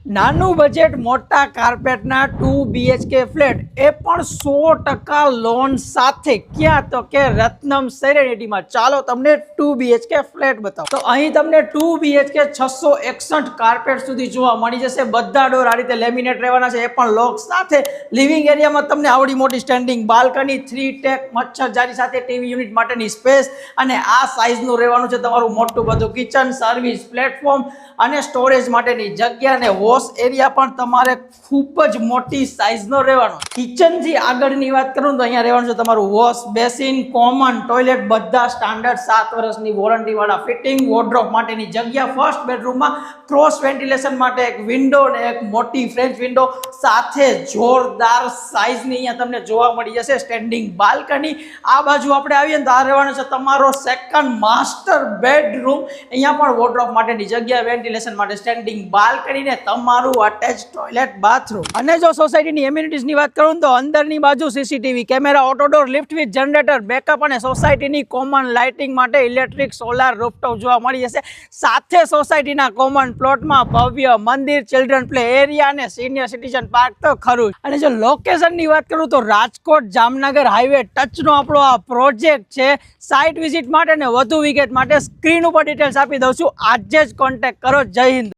નાનું બજેટ મોટા કાર્પેટના 2 BHK flat એ પણ 100% લોન સાથે ક્યાં તો કે રત્નમ સેરેનિટીમાં. ચાલો તમને 2 BHK ફ્લેટ બતાવો. તો અહીં તમને 2 BHK 661 કાર્પેટ સુધી જોવા મળી જશે. બધા ડોર આ રીતે લેમિનેટ રહેવાના છે, એ પણ લોક સાથે. લિવિંગ એરિયામાં તમને આવડી મોટી સ્ટેન્ડિંગ બાલ્કની, 3 ટેક મચ્છરજારી સાથે ટીવી યુનિટ માટેની સ્પેસ અને આ સાઇઝનું રહેવાનું છે તમારું મોટું બધું કિચન, સર્વિસ પ્લેટફોર્મ અને સ્ટોરેજ માટેની જગ્યા અને વોશ એરિયા પણ તમારે ખૂબ જ મોટી સાઇઝનો રહેવાનો. કિચનથી આગળની વાત કરું તો અહીંયા રહેવાનું છે તમારું વોશ બેસિન, કોમન ટોયલેટ, બધા સ્ટાન્ડર્ડ 7 વર્ષની વોરંટીવાળા ફિટિંગ, વોર્ડરોબ માટેની જગ્યા. ફર્સ્ટ બેડરૂમમાં ક્રોસ વેન્ટિલેશન માટે એક વિન્ડો અને એક મોટી ફ્રેન્ચ વિન્ડો સાથે જોરદાર સાઇઝની અહીંયા તમને જોવા મળી જશે. Standing balcony. આ બાજુ આપણે આવીએ ને તો આ રહેવાનું છે તમારો સેકન્ડ માસ્ટર બેડરૂમ. અહીંયા પણ વોર્ડરોબ માટેની જગ્યા, વેન્ટિલેશન માટે સ્ટેન્ડિંગ બાલ્કની ને તમારું અટેચ ટોયલેટ બાથરૂમ. અને જો સોસાયટીની એમ્યુનિટીઝની વાત કરું તો અંદરની બાજુ CCTV camera, auto door, lift with generator, backup અને સોસાયટીની કોમન લાઇટિંગ માટે ઇલેક્ટ્રિક સોલાર રૂફટોપ જોવા મળી જશે. સાથે સોસાયટીના કોમન પ્લોટમાં ભવ્ય મંદિર, ચિલ્ડ્રન પ્લે એરિયા અને સિનિયર સિટીઝન પાર્ક તો ખરું. અને જો લોકેશનની વાત કરું તો રાજકોટ જામનગર હાઈવે ટચનો આપણો આ પ્રોજેક્ટ છે. સાઇટ વિઝિટ માટે અને વધુ વિગત માટે સ્ક્રીન ઉપર ડિટેલ્સ આપી દઉં છું. આજે જ કોન્ટેક્ટ કરો. જય હિન્દ.